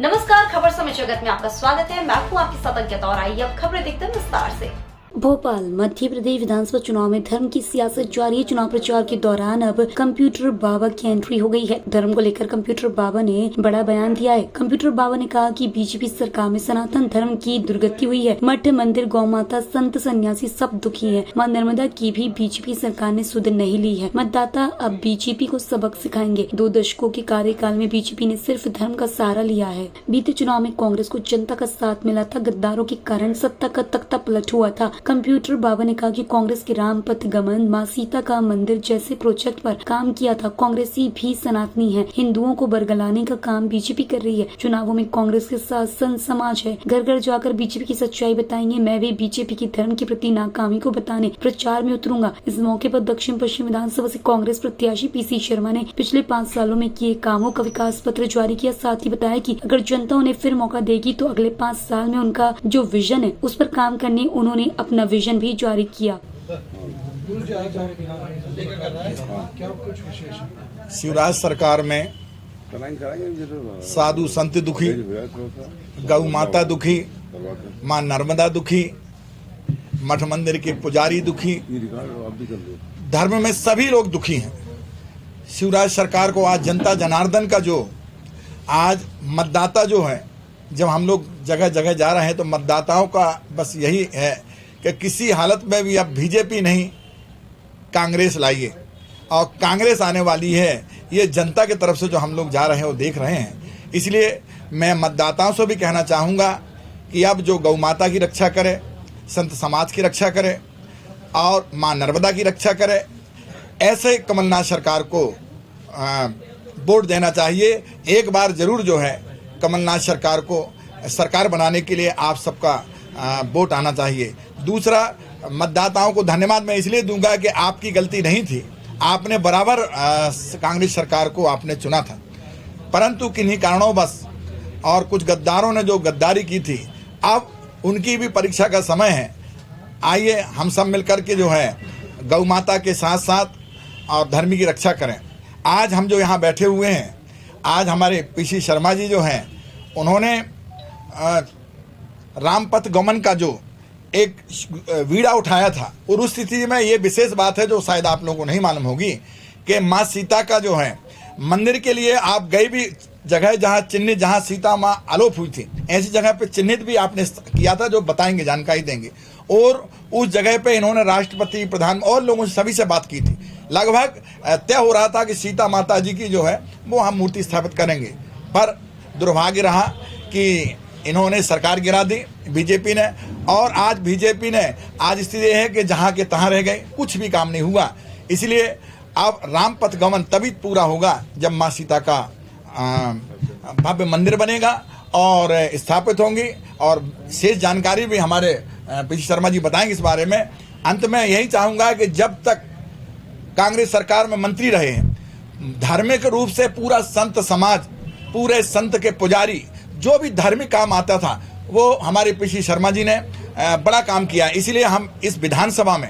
नमस्कार, खबर समय जगत में आपका स्वागत है। मैं हूं आपके साथ अंकिता और आइए अब खबरें देखते हैं विस्तार से। भोपाल मध्य प्रदेश विधानसभा चुनाव में धर्म की सियासत जारी है। चुनाव प्रचार के दौरान अब कंप्यूटर बाबा की एंट्री हो गई है। धर्म को लेकर कंप्यूटर बाबा ने बड़ा बयान दिया है। कंप्यूटर बाबा ने कहा कि बीजेपी सरकार में सनातन धर्म की दुर्गति हुई है। मठ, मंदिर, गौ माता, संत, सन्यासी सब दुखी है। मां नर्मदा की भी बीजेपी सरकार ने सुध नहीं ली है। मतदाता अब बीजेपी को सबक सिखाएंगे। 2 दशकों के कार्यकाल में बीजेपी ने सिर्फ धर्म का सहारा लिया है। बीते चुनाव में कांग्रेस को जनता का साथ मिला था। गद्दारों के कारण सत्ता का तख्ता पलट हुआ था। कंप्यूटर बाबा ने कहा कि कांग्रेस के राम पथ गमन, मां सीता का मंदिर जैसे प्रोजेक्ट पर काम किया था। कांग्रेसी भी सनातनी है। हिंदुओं को बरगलाने का काम बीजेपी कर रही है। चुनावों में कांग्रेस के साथ संत समाज है। घर घर जाकर बीजेपी की सच्चाई बताएंगे। मैं भी बीजेपी की धर्म के प्रति नाकामी को बताने प्रचार में उतरूंगा। इस मौके पर दक्षिण पश्चिम विधानसभा से कांग्रेस प्रत्याशी पीसी शर्मा ने पिछले 5 सालों में किए कामों का विकास पत्र जारी किया। साथ ही बताया कि अगर जनता उन्हें फिर मौका देगी तो अगले 5 साल में उनका जो विजन है उस पर काम करने उन्होंने अपना विजन भी जारी किया। शिवराज सरकार में साधु संत दुखी, गौ माता दुखी, मां नर्मदा दुखी, मठ मंदिर के पुजारी दुखी, धर्म में सभी लोग दुखी हैं। शिवराज सरकार को आज जनता जनार्दन का जो आज मतदाता जो है, जब हम लोग जगह जगह जा रहे हैं तो मतदाताओं का बस यही है कि किसी हालत में भी अब बीजेपी नहीं कांग्रेस लाइए, और कांग्रेस आने वाली है। ये जनता की तरफ से जो हम लोग जा रहे हैं वो देख रहे हैं। इसलिए मैं मतदाताओं से भी कहना चाहूँगा कि अब जो गौ माता की रक्षा करे, संत समाज की रक्षा करे और मां नर्मदा की रक्षा करे, ऐसे कमलनाथ सरकार को वोट देना चाहिए। एक बार जरूर जो है कमलनाथ सरकार को सरकार बनाने के लिए आप सबका वोट आना चाहिए। दूसरा, मतदाताओं को धन्यवाद मैं इसलिए दूंगा कि आपकी गलती नहीं थी। आपने बराबर कांग्रेस सरकार को आपने चुना था, परंतु किन्हीं कारणों बस और कुछ गद्दारों ने जो गद्दारी की थी, अब उनकी भी परीक्षा का समय है। आइए हम सब मिलकर के जो है गौ माता के साथ साथ और धर्म की रक्षा करें। आज हम जो यहाँ बैठे हुए हैं, आज हमारे पीसी शर्मा जी जो हैं, उन्होंने रामपथ गमन का जो एक वीड़ा उठाया था, और उस स्थिति में ये विशेष बात है जो शायद आप लोगों को नहीं मालूम होगी कि माँ सीता का जो है मंदिर के लिए आप गए भी जगह जहाँ चिन्हित, जहाँ सीता माँ आलोप हुई थी, ऐसी जगह पे चिन्हित भी आपने किया था, जो बताएंगे, जानकारी देंगे। और उस जगह पे इन्होंने राष्ट्रपति, प्रधान और लोगों से सभी से बात की थी। लगभग तय हो रहा था कि सीता माता जी की जो है वो हम मूर्ति स्थापित करेंगे, पर दुर्भाग्य रहा कि इन्होंने सरकार गिरा दी बीजेपी ने। और आज बीजेपी ने आज स्थिति है कि जहाँ के तहाँ रह गए, कुछ भी काम नहीं हुआ। इसलिए अब रामपथ गमन तभी पूरा होगा जब माँ सीता का भव्य मंदिर बनेगा और स्थापित होंगी। और शेष जानकारी भी हमारे पीसी शर्मा जी बताएंगे इस बारे में। अंत में यही चाहूँगा कि जब तक कांग्रेस सरकार में मंत्री रहे हैं, धार्मिक रूप से पूरा संत समाज, पूरे संत के पुजारी, जो भी धार्मिक काम आता था वो हमारे पीसी शर्मा जी ने बड़ा काम किया। इसलिए हम इस विधानसभा में,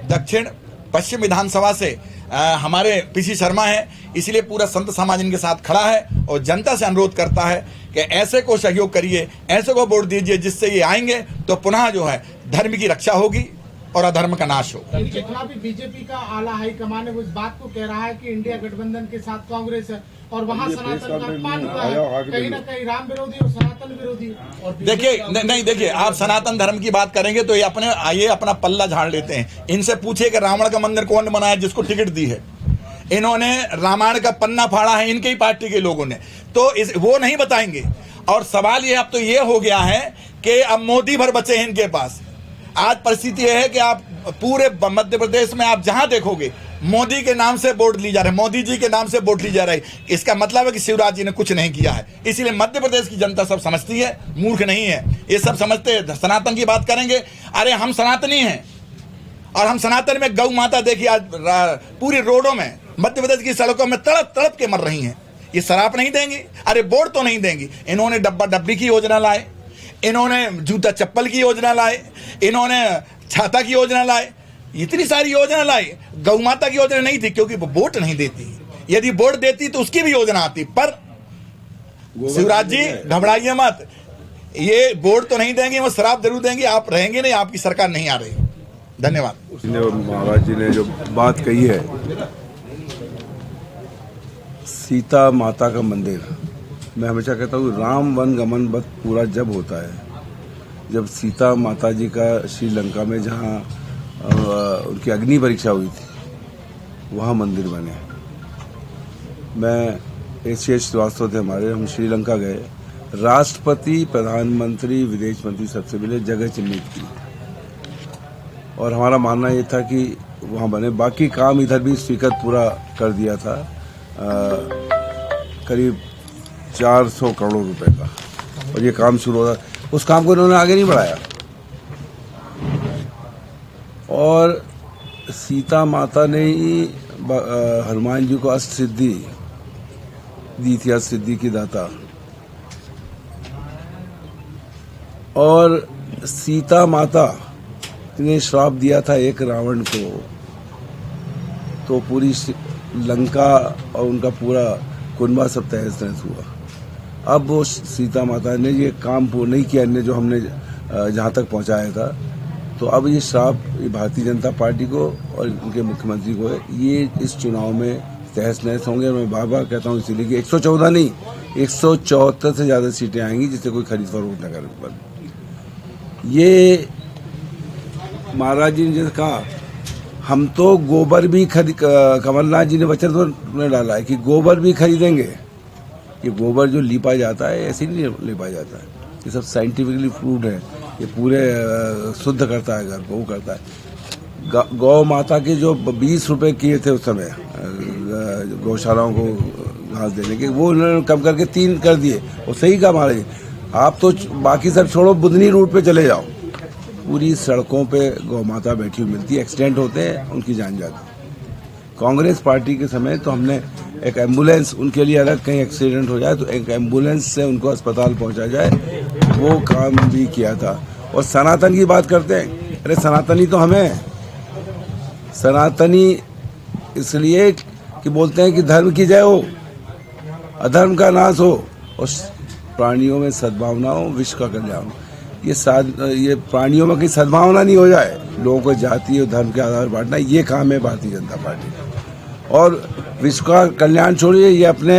दक्षिण पश्चिम विधानसभा से हमारे पीसी शर्मा हैं, इसलिए पूरा संत समाज इनके साथ खड़ा है और जनता से अनुरोध करता है कि ऐसे को सहयोग करिए, ऐसे को वोट दीजिए, जिससे ये आएंगे तो पुनः जो है धर्म की रक्षा होगी और अधर्म का नाश हो। जितना भी बीजेपी का आला हाईकमान है वो इस बात को कह रहा है कि इंडिया गठबंधन के साथ कांग्रेस है और वहाँ सनातन का अपमान हुआ है, कहीं ना कहीं राम विरोधी और सनातन विरोधी। देखिए नहीं, देखिए आप सनातन धर्म की बात करेंगे तो ये अपना पल्ला झाड़ लेते हैं। इनसे पूछिए कि रावण का मंदिर कौन बनाया, जिसको टिकट दी है। इन्होंने रामायण का पन्ना फाड़ा है इनके ही पार्टी के लोगों ने, तो वो नहीं बताएंगे। और सवाल ये अब तो ये हो गया है कि अब मोदी भर बचे हैं इनके पास। आज परिस्थिति यह है कि आप पूरे मध्य प्रदेश में आप जहां देखोगे मोदी के नाम से वोट ली जा रही है, मोदी जी के नाम से वोट ली जा रही है। इसका मतलब है कि शिवराज जी ने कुछ नहीं किया है। इसीलिए मध्य प्रदेश की जनता सब समझती है, मूर्ख नहीं है। ये सब समझते हैं। सनातन की बात करेंगे, अरे हम सनातनी हैं और हम सनातन में गौ माता देखिए आज पूरी रोडों में, मध्य प्रदेश की सड़कों में तड़प तड़प के मर रही हैं। ये शराब नहीं देंगी, अरे वोट तो नहीं देंगी। इन्होंने डब्बा डब्बी की योजना लाए, इन्होंने जूता चप्पल की योजना लाए, इन्होंने छाता की योजना लाए, इतनी सारी योजना लाई। गौ माता की योजना नहीं थी क्योंकि वो वोट नहीं देती। यदि वोट देती तो उसकी भी योजना आती, पर शिवराज जी घबराइए मत, ये वोट तो नहीं देंगे, वो शराब जरूर देंगे, आप रहेंगे नहीं, आपकी सरकार नहीं आ रही। धन्यवाद। उसने महाराज जी ने जो बात कही है, सीता माता का मंदिर, मैं हमेशा कहता हूँ राम वन गमन बत पूरा जब होता है, जब सीता माता जी का श्रीलंका में जहाँ उनकी अग्नि परीक्षा हुई थी, वहाँ मंदिर बने। मैं एशिया श्रीवास्तव थे हमारे, हम श्रीलंका गए, राष्ट्रपति, प्रधानमंत्री, विदेश मंत्री सबसे पहले जगह चिन्हित की और हमारा मानना ये था कि वहाँ बने। बाकी काम इधर भी स्वीकृत पूरा कर दिया था, करीब 400 करोड़ रुपए का, और ये काम शुरू होता, उस काम को इन्होंने आगे नहीं बढ़ाया। और सीता माता ने ही हनुमान जी को अष्ट सिद्धि दी थी, अष्ट सिद्धि की दाता। और सीता माता ने श्राप दिया था एक रावण को, तो पूरी लंका और उनका पूरा कुनबा सब तहस नहस हुआ। अब वो सीता माता ने ये काम पूर्ण नहीं किया, इन्हें जो हमने जहाँ तक पहुँचाया था, तो अब ये श्राप भारतीय जनता पार्टी को और उनके मुख्यमंत्री को है, ये इस चुनाव में तहस नहस होंगे। मैं बार बार कहता हूँ इसीलिए कि 114 नहीं, 174 से ज़्यादा सीटें आएंगी, जिससे कोई खरीद फरोख्त न करे। ये महाराज जी ने जैसे कहा, हम तो गोबर भी कमलनाथ जी ने वचन तो डाला है कि गोबर भी खरीदेंगे। ये गोबर जो लीपा जाता है ऐसे नहीं लीपा जाता है, ये सब साइंटिफिकली प्रूव्ड है, ये पूरे शुद्ध करता है घर को, वो करता है। गौ माता के जो 20 रुपए किए थे उस समय गौशालाओं को घास देने के, वो उन्होंने कम करके 3 कर दिए, और सही कहा महाराज। आप तो बाकी सब छोड़ो, बुधनी रूट पे चले जाओ, पूरी सड़कों पे गौ माता बैठी हुई मिलती है, एक्सीडेंट होते हैं, उनकी जान जाती है। कांग्रेस पार्टी के समय तो हमने एक एम्बुलेंस उनके लिए अलग, कहीं एक्सीडेंट हो जाए तो एक एम्बुलेंस से उनको अस्पताल पहुंचा जाए, वो काम भी किया था। और सनातन की बात करते हैं, अरे सनातनी तो हमें, सनातनी इसलिए कि बोलते हैं कि धर्म की जय हो, अधर्म का नाश हो, और प्राणियों में सद्भावना हो, विश्व का कल्याण हो। ये प्राणियों में कहीं सद्भावना नहीं हो जाए, लोगों को जाति और धर्म के आधार बांटना, ये काम है भारतीय जनता पार्टी का। और विश्व का कल्याण छोड़िए, ये अपने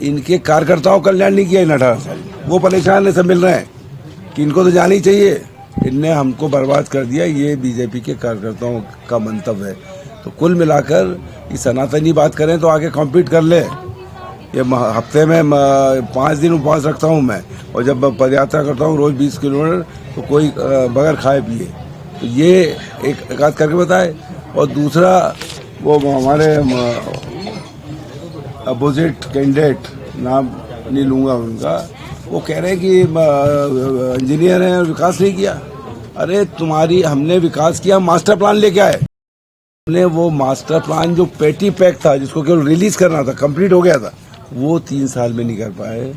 इनके कार्यकर्ताओं का कल्याण नहीं किया इन 18 साल, वो परेशान है, सब मिल रहे हैं कि इनको तो जाना ही चाहिए, इनने हमको बर्बाद कर दिया, ये बीजेपी के कार्यकर्ताओं का मंतव्य है। तो कुल मिलाकर ये सनातनी बात करें तो आगे कॉम्पीट कर ले। ये हफ्ते में 5 दिन उपवास रखता हूँ मैं, और जब पदयात्रा करता हूँ रोज 20 किलोमीटर, तो कोई बगैर खाए पिए, तो ये एक आध करके बताए। और दूसरा, वो हमारे अपोजिट कैंडिडेट, नाम नहीं लूँगा उनका, वो कह रहे हैं कि इंजीनियर हैं और विकास नहीं किया। अरे तुम्हारी, हमने विकास किया, मास्टर प्लान लेके आए, हमने वो मास्टर प्लान जो पेटी पैक था, जिसको केवल रिलीज करना था, कंप्लीट हो गया था, वो 3 साल में नहीं कर पाए।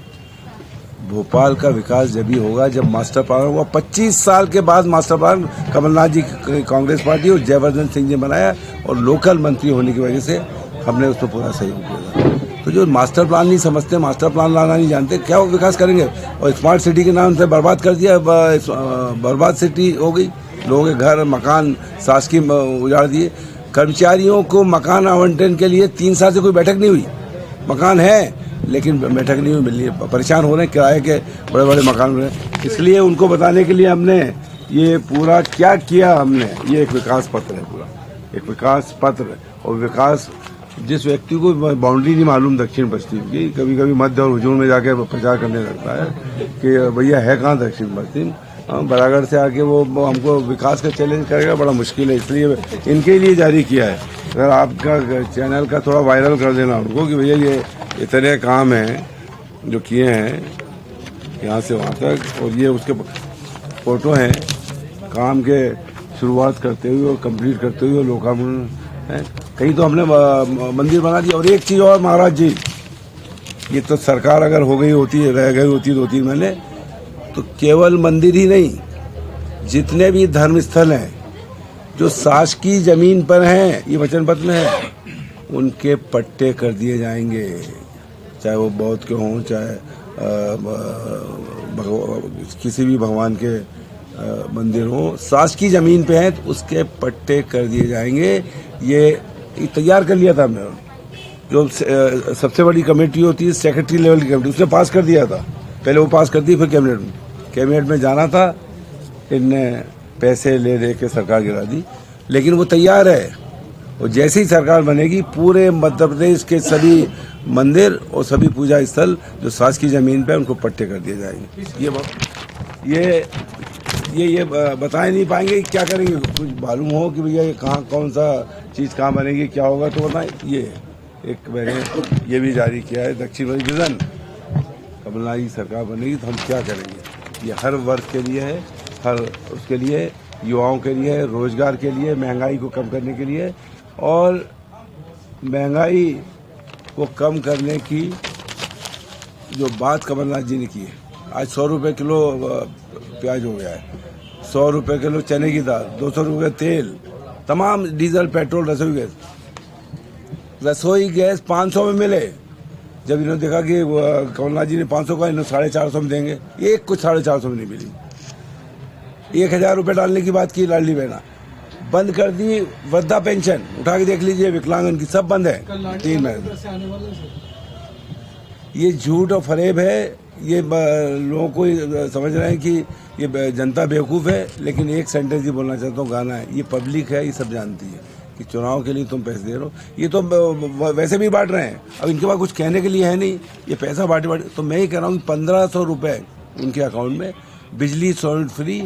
भोपाल का विकास जब भी होगा जब मास्टर प्लान होगा। 25 साल के बाद मास्टर प्लान कमलनाथ जी की कांग्रेस पार्टी और जयवर्धन सिंह जी बनाया, और लोकल मंत्री होने की वजह से हमने उस पर पूरा सहयोग किया। तो जो मास्टर प्लान नहीं समझते, मास्टर प्लान लाना नहीं जानते, क्या वो विकास करेंगे? और स्मार्ट सिटी के नाम से बर्बाद कर दिया, बर्बाद सिटी हो गई, लोगों के घर मकान शासकीय उजाड़ दिए। कर्मचारियों को मकान आवंटन के लिए 3 साल से कोई बैठक नहीं हुई, मकान है लेकिन बैठक नहीं हुई, मिल रही है, परेशान हो रहे हैं, किराए के बड़े बड़े मकान हो रहे हैं। इसलिए उनको बताने के लिए हमने ये पूरा क्या किया, हमने ये एक विकास पत्र है, पूरा एक विकास पत्र है। और विकास, जिस व्यक्ति को बाउंड्री नहीं मालूम दक्षिण पश्चिम की, कभी कभी मध्य और हुजूर में जाके प्रचार करने लगता है कि भैया है कहाँ दक्षिण पश्चिम, बरागढ़ से आके वो हमको विकास का चैलेंज करेगा, बड़ा मुश्किल है। इसलिए इनके लिए जारी किया है। अगर आपका चैनल का थोड़ा वायरल कर देना उनको कि भैया ये इतने काम हैं जो किए हैं यहाँ से वहाँ तक, और ये उसके फोटो हैं काम के शुरुआत करते हुए और कंप्लीट करते हुए, लोकार्पण है। कहीं तो हमने मंदिर बना दिया। और एक चीज़ और महाराज जी, ये तो सरकार अगर हो गई होती, रह गई होती 2-3 महीने, तो केवल मंदिर ही नहीं, जितने भी धर्म स्थल हैं जो शासकीय जमीन पर हैं, ये वचन पत्र में है, उनके पट्टे कर दिए जाएंगे, चाहे वो बौद्ध के हों, चाहे किसी भी भगवान के मंदिर हो, शासकीय जमीन पे है तो उसके पट्टे कर दिए जाएंगे। ये तैयार कर लिया था हमने। जो सबसे बड़ी कमेटी होती है सेक्रेटरी लेवल की कमेटी, उसने पास कर दिया था। पहले वो पास कर दी, फिर कैबिनेट में जाना था, इनने पैसे ले दे के सरकार गिरा दी। लेकिन वो तैयार है, और जैसे ही सरकार बनेगी पूरे मध्य प्रदेश के सभी मंदिर और सभी पूजा स्थल जो शासकीय जमीन पे उनको पट्टे कर दिए जाएंगे। ये बता नहीं पाएंगे क्या करेंगे। कुछ मालूम हो कि भैया ये कहाँ कौन सा चीज कहाँ बनेगी, क्या होगा तो बताएं। ये एक मैंने ये भी जारी किया है दक्षिण विजन, कमलनाथ की सरकार बनेगी तो हम क्या करेंगे। ये हर वर्ग के लिए है, हर उसके लिए, युवाओं के लिए, रोजगार के लिए, महंगाई को कम करने के लिए। और महंगाई को कम करने की जो बात कमलनाथ जी ने की है, आज 100 रुपये किलो प्याज हो गया है, 100 रुपये किलो चने की दाल, 200 रुपये तेल, तमाम डीजल, पेट्रोल, रसोई गैस 500 में मिले। जब इन्होंने देखा कि कमलनाथ जी ने 500 का, इन्होंने 450 में देंगे, एक कुछ 450 में नहीं मिली। 1000 रुपये डालने की बात की, लाडली बहना बंद कर दी। वृद्धा पेंशन उठा के देख लीजिए, विकलांगन की सब बंद है 3 महीने। ये झूठ और फरेब है। ये लोगों को समझ रहे हैं कि ये जनता बेवकूफ़ है। लेकिन एक सेंटेंस ही बोलना चाहता हूँ, गाना है, ये पब्लिक है, ये सब जानती है कि चुनाव के लिए तुम पैसे दे रहे हो। ये तो वैसे भी बांट रहे हैं, अब इनके पास कुछ कहने के लिए है नहीं, ये पैसा बांटे। तो मैं ही कह रहा हूँ कि 1500 रुपये उनके अकाउंट में, बिजली सॉलिड फ्री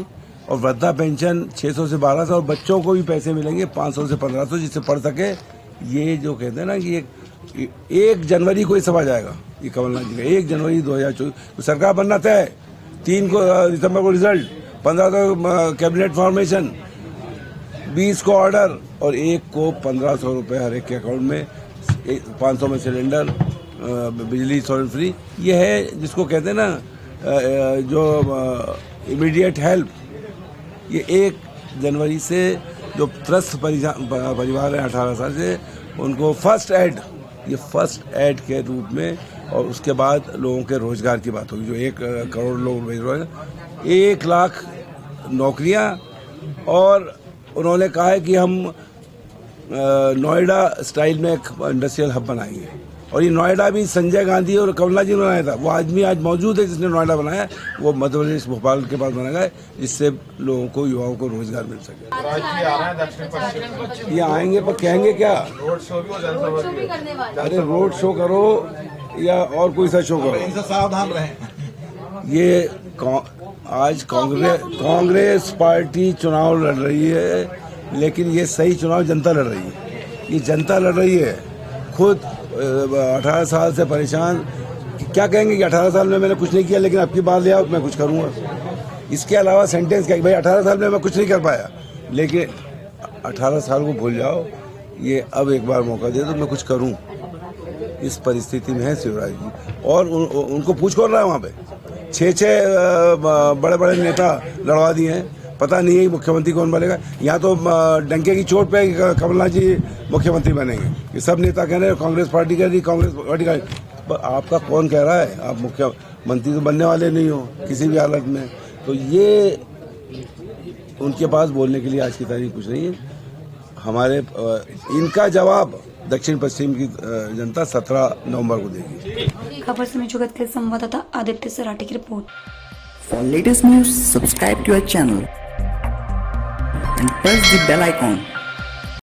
और वृद्धा पेंशन 600 से 1200, और बच्चों को भी पैसे मिलेंगे 500 से 1500 जिससे पढ़ सके। ये जो कहते हैं ना कि 1 जनवरी को ही सब आ जाएगा, ये कमलनाथ जी का 1 जनवरी 2024 तो सरकार बनना तय है। 3 को दिसंबर को रिजल्ट, 15 को कैबिनेट फॉर्मेशन, 20 को ऑर्डर और 1 को 1500 रुपये हर एक के अकाउंट में, 500 में सिलेंडर, बिजली सॉलिड फ्री। ये है जिसको कहते हैं ना जो इमीडिएट हेल्प। ये 1 जनवरी से जो त्रस्त परिवार है 18 साल से, उनको फर्स्ट एड, ये फर्स्ट एड के रूप में। और उसके बाद लोगों के रोजगार की बात होगी, जो 1 करोड़ लोग रोजगार, 1 लाख नौकरियां। और उन्होंने कहा है कि हम नोएडा स्टाइल में एक इंडस्ट्रियल हब बनाएंगे। और ये नोएडा भी संजय गांधी और कमलनाथ जी ने बनाया था। वो आदमी आज मौजूद है जिसने नोएडा बनाया, वो मध्य प्रदेश भोपाल के पास बनाया है, जिससे लोगों को, युवाओं को रोजगार मिल सके। ये आएंगे पर कहेंगे क्या? रोड शो भी करने वाले। अरे रोड शो करो या और कोई सा शो करो, इनसे सावधान रहें। ये आज कांग्रेस पार्टी चुनाव लड़ रही है, लेकिन ये सही चुनाव जनता लड़ रही है। ये जनता लड़ रही है खुद 18 साल से परेशान। क्या कहेंगे कि 18 साल में मैंने कुछ नहीं किया, लेकिन अब की बार ले आओ मैं कुछ करूंगा। इसके अलावा सेंटेंस क्या, भाई 18 साल में मैं कुछ नहीं कर पाया, लेकिन 18 साल को भूल जाओ, ये अब एक बार मौका दे तो मैं कुछ करूं। इस परिस्थिति में है शिवराज जी। और उनको पूछ कौन रहा है वहाँ पे? 6 बड़े बड़े नेता लड़वा दिए हैं, पता नहीं है मुख्यमंत्री कौन बनेगा। यहाँ तो डंके की चोट पे कमलनाथ जी मुख्यमंत्री बनेंगे। ये सब नेता कह रहे हैं कांग्रेस पार्टी कह रही, कांग्रेस पार्टी का। आपका कौन कह रहा है? आप मुख्यमंत्री तो बनने वाले नहीं हो किसी भी हालत में। तो ये उनके पास बोलने के लिए आज की तारीख कुछ नहीं है। हमारे इनका जवाब दक्षिण पश्चिम की जनता 17 नवंबर को देगी। खबर से जगत के संवाददाता आदित्य सराठी की report. For latest news, subscribe to our channel and press the bell icon